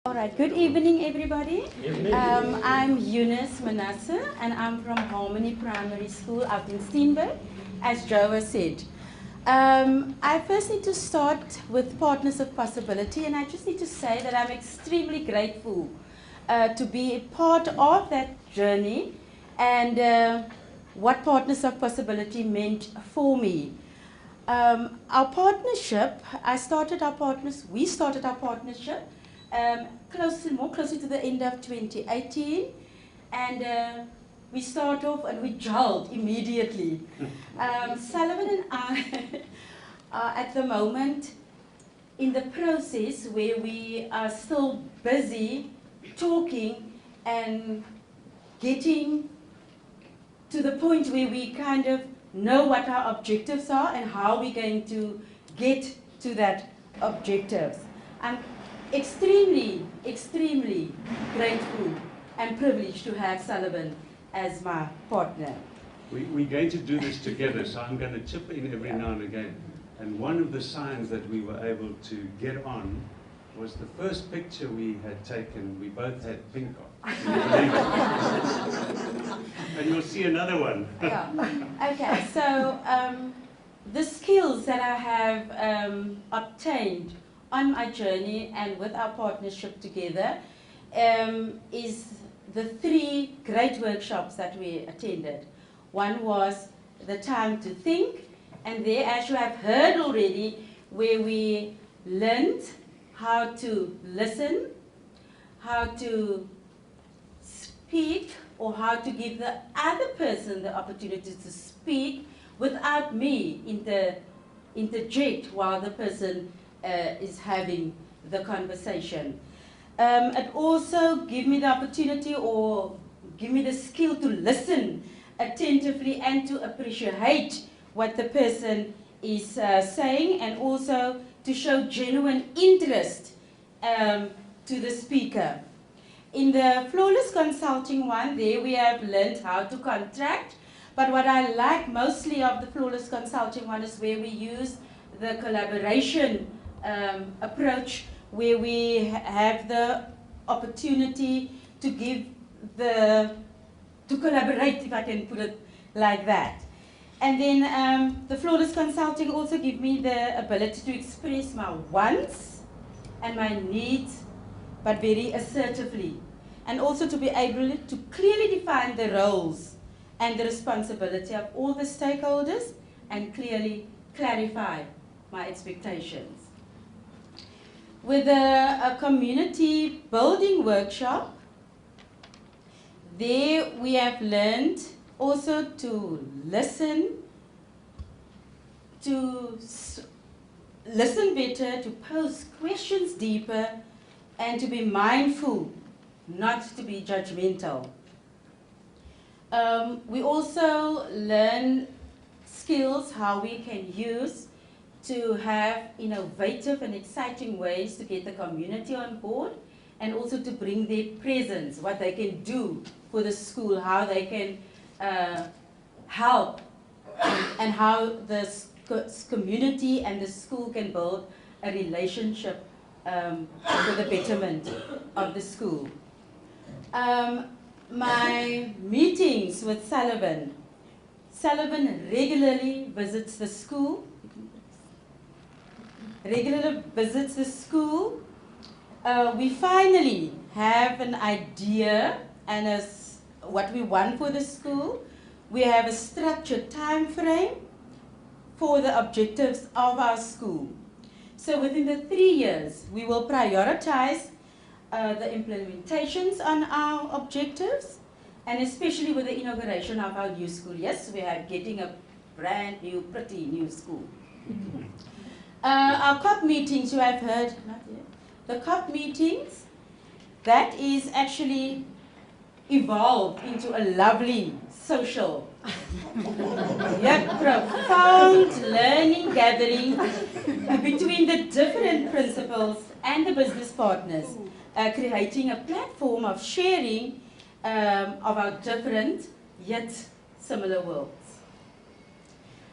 All right, good evening, everybody. Evening. I'm Eunice Manasseh, and I'm from Harmony Primary School out in Steenberg, as Joe said. I first need to start with Partners of Possibility, and I just need to say that I'm extremely grateful to be a part of that journey and what Partners of Possibility meant for me. Our partnership, we started our partnership more closer to the end of 2018, and we start off and we gelled immediately. Sullivan and I are at the moment in the process where we are still busy talking and getting to the point where we kind of know what our objectives are and how we're going to get to that objectives. I'm extremely grateful and privileged to have Sullivan as my partner. We're going to do this together, so I'm going to chip in every now and again. And one of the signs that we were able to get on was the first picture we had taken. We both had pink on. And you'll see another one. Yeah. Okay, so the skills that I have obtained on my journey and with our partnership together is the 3 great workshops that we attended. One was the time to think, and there, as you have heard already, where we learned how to listen, how to speak, or how to give the other person the opportunity to speak without me interject while the person is having the conversation. It also gave me the opportunity or give me the skill to listen attentively and to appreciate what the person is saying, and also to show genuine interest to the speaker. In the Flawless Consulting one, there we have learned how to contract, but what I like mostly of the Flawless Consulting one is where we use the collaboration approach, where we have the opportunity to collaborate, if I can put it like that. And then the Flawless Consulting also give me the ability to express my wants and my needs, but very assertively. And also to be able to clearly define the roles and the responsibility of all the stakeholders and clearly clarify my expectations. With a community building workshop, there we have learned also to listen better, to pose questions deeper, and to be mindful, not to be judgmental. We also learn skills how we can use to have innovative and exciting ways to get the community on board, and also to bring their presence, what they can do for the school, how they can help, and how the community and the school can build a relationship for the betterment of the school. My meetings with Sullivan regularly visits the school. We finally have an idea and what we want for the school. We have a structured time frame for the objectives of our school. So within the 3 years, we will prioritize the implementations on our objectives, and especially with the inauguration of our new school. Yes, we are getting a brand new, pretty new school. Our COP meetings, you have heard, not yet. The COP meetings, that is actually evolved into a lovely social, yet profound learning gathering between the different principals and the business partners, creating a platform of sharing of our different yet similar worlds.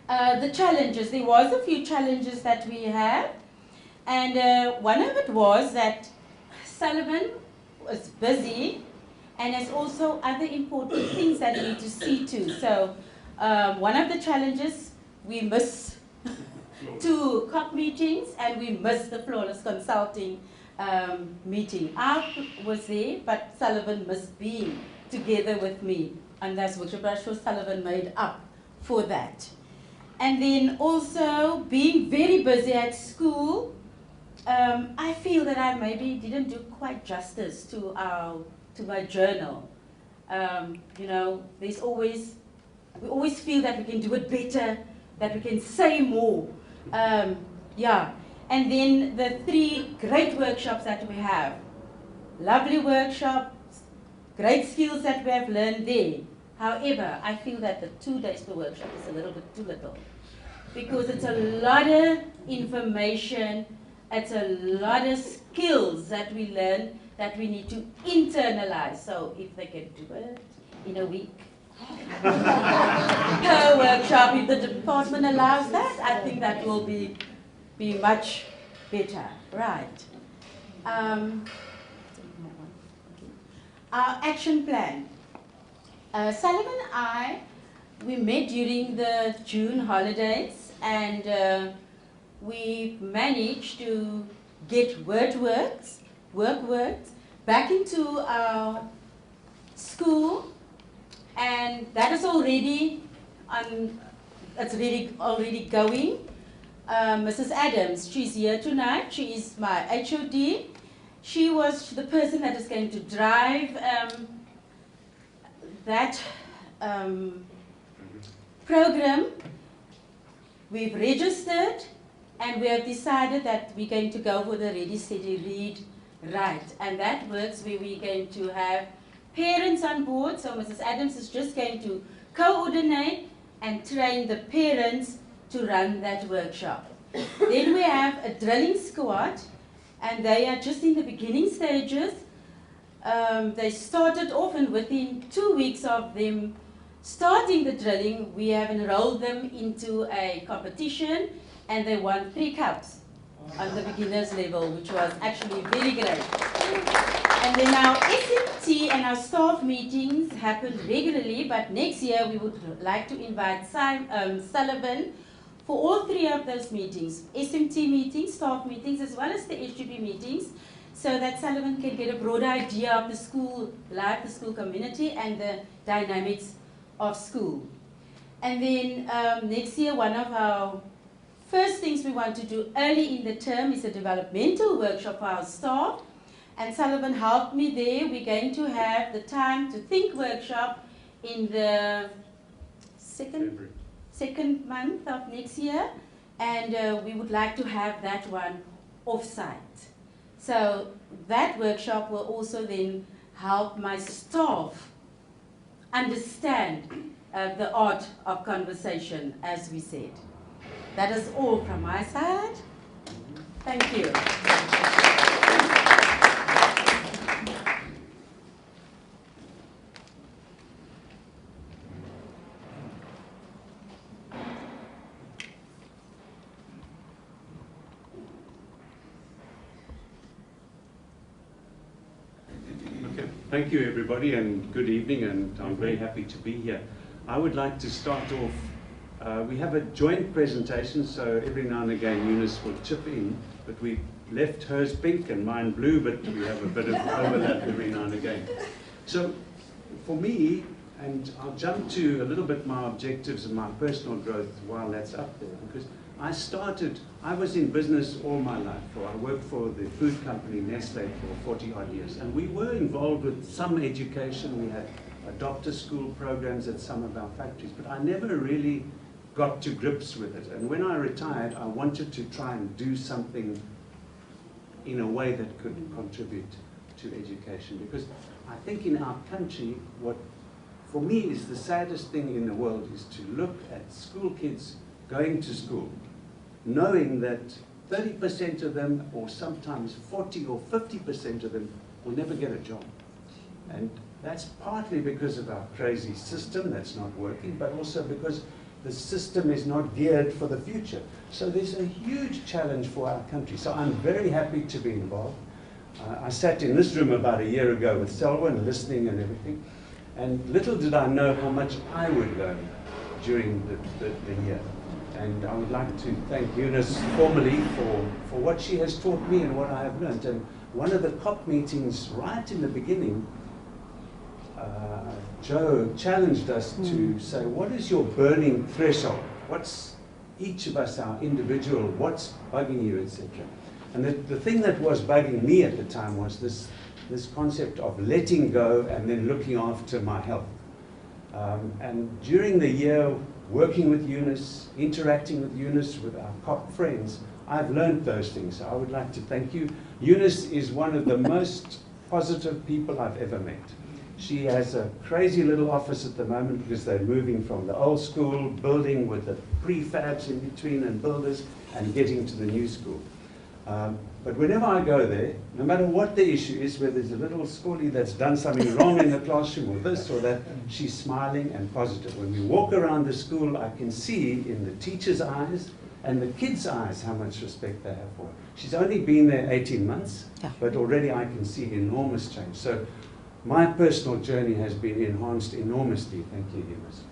The challenges, there was a few challenges that we had, and one of it was that Sullivan was busy and has also other important things that we need to see to. So one of the challenges, we miss 2 COP meetings and we missed the Flawless Consulting meeting. I was there, but Sullivan missed being together with me. And that's what I'm sure Sullivan made up for that. And then also being very busy at school, I feel that I maybe didn't do quite justice to my journal. You know, we always feel that we can do it better, that we can say more. Yeah. And then the 3 great workshops that we have. Lovely workshops, great skills that we have learned there. However, I feel that the 2 days per workshop is a little bit too little. Because it's a lot of information, it's a lot of skills that we learn that we need to internalize. So if they can do it in a week, per workshop, if the department allows that, I think that will be much better. Right. Our action plan. Sullivan and I, we met during the June holidays, and we managed to get workworks back into our school, and that is already already going. Mrs. Adams, she's here tonight. She is my HOD. She was the person that is going to drive that program. We've registered and we have decided that we're going to go for the Ready, Steady, Read, Write. And that works where we're going to have parents on board. So Mrs. Adams is just going to coordinate and train the parents to run that workshop. Then we have a drilling squad, and they are just in the beginning stages. They started off, and within 2 weeks of them starting the drilling, we have enrolled them into a competition, and they won 3 cups on the beginners level, which was actually very great. And then our SMT and our staff meetings happen regularly, but next year we would like to invite Sullivan for all 3 of those meetings, SMT meetings, staff meetings, as well as the HGB meetings, so that Sullivan can get a broad idea of the school life, the school community, and the dynamics of school. And then next year, one of our first things we want to do early in the term is a developmental workshop for our staff. And Sullivan helped me there. We're going to have the Time to Think workshop in the second month of next year. And we would like to have that one off-site. So that workshop will also then help my staff understand the art of conversation, as we said. That is all from my side. Thank you. Thank you, everybody, and good evening, and I'm very happy to be here. I would like to start off, we have a joint presentation, so every now and again Eunice will chip in, but we left hers pink and mine blue, but we have a bit of overlap every now and again. So for me, and I'll jump to a little bit my objectives and my personal growth while that's up there, because I was in business all my life. I worked for the food company Nestle for 40 odd years, and we were involved with some education. We had doctor school programs at some of our factories, but I never really got to grips with it. And when I retired, I wanted to try and do something in a way that could contribute to education, because I think in our country, what for me is the saddest thing in the world is to look at school kids going to school, knowing that 30% of them, or sometimes 40 or 50% of them, will never get a job. And that's partly because of our crazy system that's not working, but also because the system is not geared for the future. So there's a huge challenge for our country. So I'm very happy to be involved. I sat in this room about a year ago with Selwyn, listening and everything, and little did I know how much I would learn during the year. And I would like to thank Eunice formally for what she has taught me and what I have learned. And one of the COP meetings right in the beginning, Joe challenged us to say, what is your burning threshold? What's each of us, our individual, what's bugging you, etc. And the thing that was bugging me at the time was this concept of letting go and then looking after my health. And during the year, working with Eunice, interacting with Eunice, with our COP friends, I've learned those things. So I would like to thank you. Eunice is one of the most positive people I've ever met. She has a crazy little office at the moment because they're moving from the old school building with the prefabs in between and builders and getting to the new school. But whenever I go there, no matter what the issue is, whether there's a little schoolie that's done something wrong in the classroom or this or that, she's smiling and positive. When we walk around the school, I can see in the teachers' eyes and the kids' eyes how much respect they have for her. She's only been there 18 months, but already I can see enormous change. So my personal journey has been enhanced enormously. Thank you, Eunice.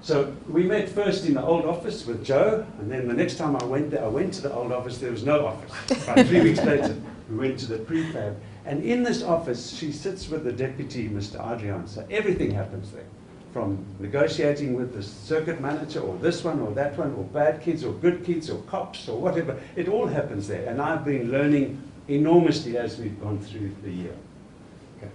So we met first in the old office with Joe, and then the next time I went there, I went to the old office, there was no office. About 3 weeks later, we went to the prefab. And in this office, she sits with the deputy, Mr. Adrian. So everything happens there, from negotiating with the circuit manager, or this one, or that one, or bad kids, or good kids, or cops, or whatever. It all happens there. And I've been learning enormously as we've gone through the year. Okay.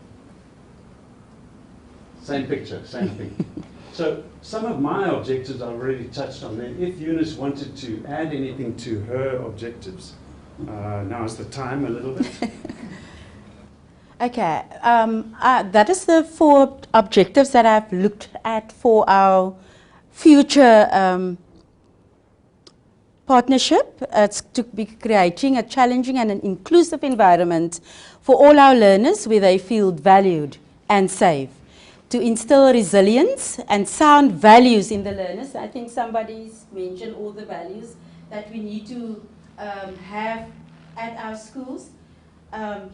Same picture, same thing. So some of my objectives I've already touched on there. If Eunice wanted to add anything to her objectives, now is the time a little bit. Okay, that is the 4 objectives that I've looked at for our future partnership. It's to be creating a challenging and an inclusive environment for all our learners where they feel valued and safe. To instill resilience and sound values in the learners. I think somebody's mentioned all the values that we need to have at our schools.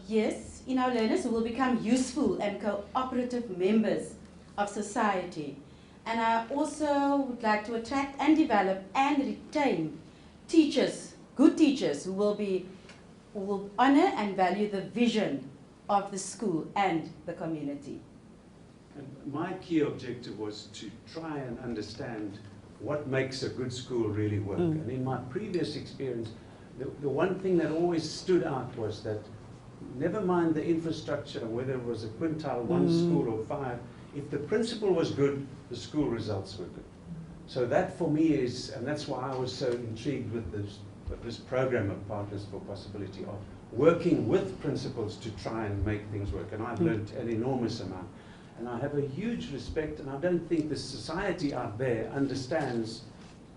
Yes, in our learners who will become useful and cooperative members of society. And I also would like to attract and develop and retain teachers, good teachers who will honor and value the vision of the school and the community. And my key objective was to try and understand what makes a good school really work. And in my previous experience, the one thing that always stood out was that never mind the infrastructure, whether it was a quintile, 1 school or 5, if the principal was good, the school results were good. So that for me is, and that's why I was so intrigued with this program of Partners for Possibility, of working with principals to try and make things work. And I've learned an enormous amount. And I have a huge respect, and I don't think the society out there understands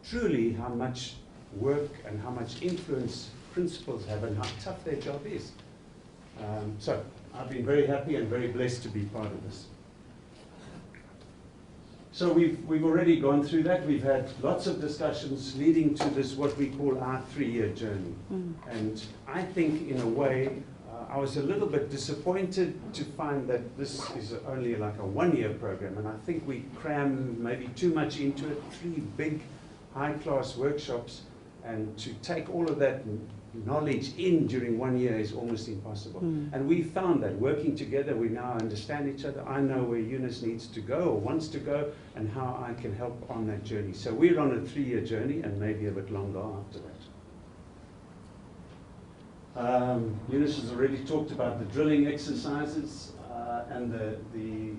truly how much work and how much influence principals have and how tough their job is. So I've been very happy and very blessed to be part of this. So we've already gone through that. We've had lots of discussions leading to this, what we call our 3-year journey. And I think in a way, I was a little bit disappointed to find that this is only like a 1-year program, and I think we cram maybe too much into it, 3 big high-class workshops, and to take all of that knowledge in during 1 year is almost impossible. And we found that working together, we now understand each other. I know where Eunice needs to go or wants to go, and how I can help on that journey. So we're on a 3-year journey, and maybe a bit longer after that. Eunice has already talked about the drilling exercises and the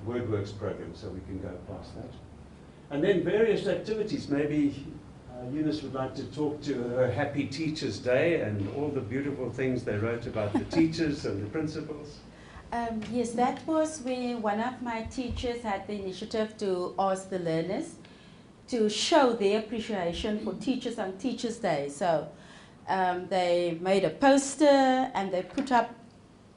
WordWorks program, so we can go past that. And then various activities. Maybe Eunice would like to talk to her Happy Teachers Day and all the beautiful things they wrote about the teachers and the principals. Yes, that was where one of my teachers had the initiative to ask the learners to show their appreciation for teachers on Teachers' Day. So they made a poster and they put up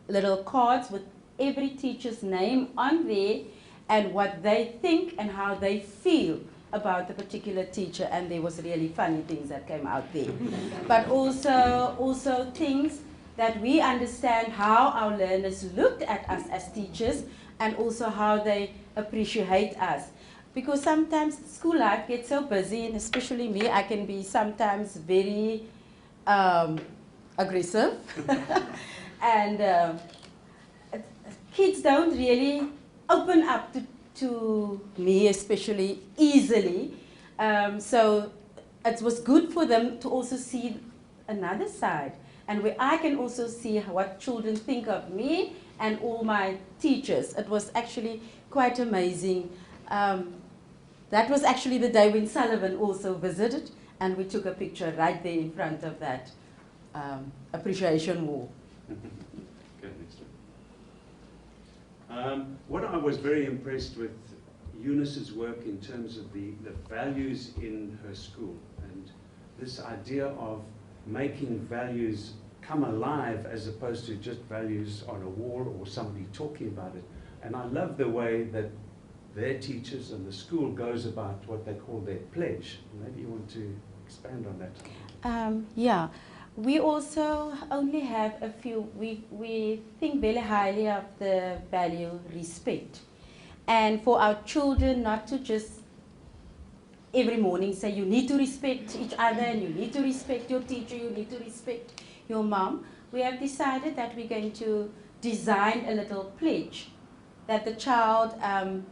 little cards with every teacher's name on there and what they think and how they feel about the particular teacher, and there was really funny things that came out there. But also things that we understand how our learners looked at us as teachers and also how they appreciate us. Because sometimes school life gets so busy, and especially me, I can be sometimes very aggressive. And kids don't really open up to me, especially easily. So it was good for them to also see another side, and where I can also see what children think of me and all my teachers. It was actually quite amazing. That was actually the day when Sullivan also visited, and we took a picture right there in front of that appreciation wall. Okay, next one. What I was very impressed with Eunice's work in terms of the values in her school, and this idea of making values come alive as opposed to just values on a wall or somebody talking about it. And I love the way that their teachers and the school goes about what they call their pledge. Maybe you want to expand on that. Yeah, we also only have a few. We think very highly of the value respect. And for our children not to just every morning say you need to respect each other and you need to respect your teacher, you need to respect your mom. We have decided that we're going to design a little pledge that the child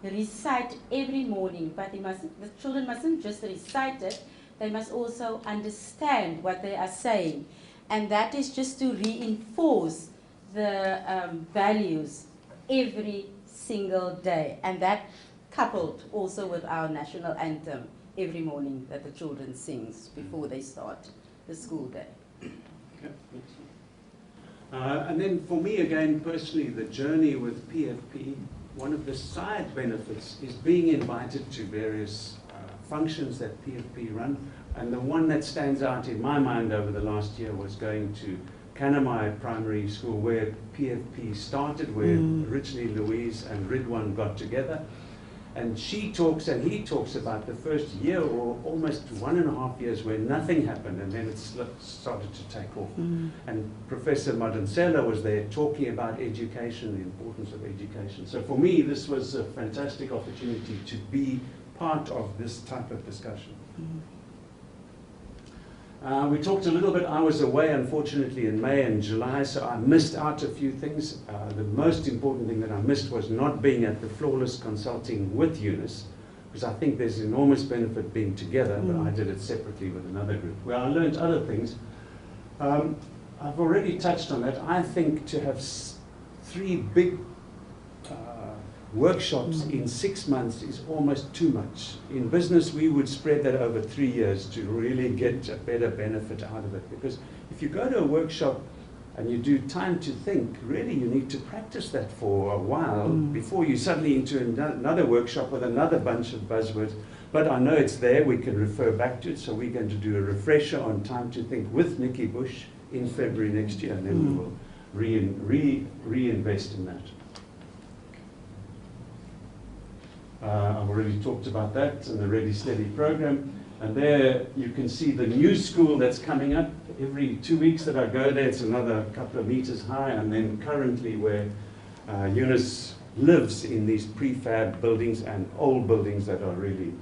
recite every morning, but the children mustn't just recite it, they must also understand what they are saying. And that is just to reinforce the values every single day. And that coupled also with our national anthem every morning that the children sings before they start the school day. Okay. And then for me again, personally, the journey with PFP, one of the side benefits is being invited to various functions that PFP run. And the one that stands out in my mind over the last year was going to Kanamai Primary School, where PFP started, where originally Louise and Ridwan got together. And she talks and he talks about the first year or almost 1.5 years where nothing happened, and then it started to take off. And Professor Madonsela was there talking about education, the importance of education. So for me, this was a fantastic opportunity to be part of this type of discussion. We talked a little bit. I was away, unfortunately, in May and July, so I missed out a few things. The most important thing that I missed was not being at the Flawless Consulting with Eunice, because I think there's enormous benefit being together, but I did it separately with another group, where I learned other things. I've already touched on that. I think to have 3 big workshops in 6 months is almost too much. In business, we would spread that over 3 years to really get a better benefit out of it. Because if you go to a workshop and you do time to think, really you need to practice that for a while before you suddenly into another workshop with another bunch of buzzwords. But I know it's there, we can refer back to it, so we're going to do a refresher on time to think with Nikki Bush in February next year, and then we will reinvest in that. I've already talked about that and the Ready Steady program. And there you can see the new school that's coming up. Every 2 weeks that I go there, it's another couple of meters high. And then currently where Eunice lives in these prefab buildings and old buildings that are really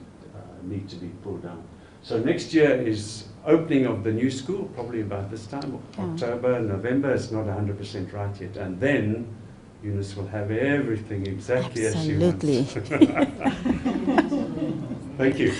need to be pulled down. So next year is opening of the new school, probably about this time, October, November. It's not 100% right yet. And then Eunice will have everything exactly as she wants. Absolutely. Thank you.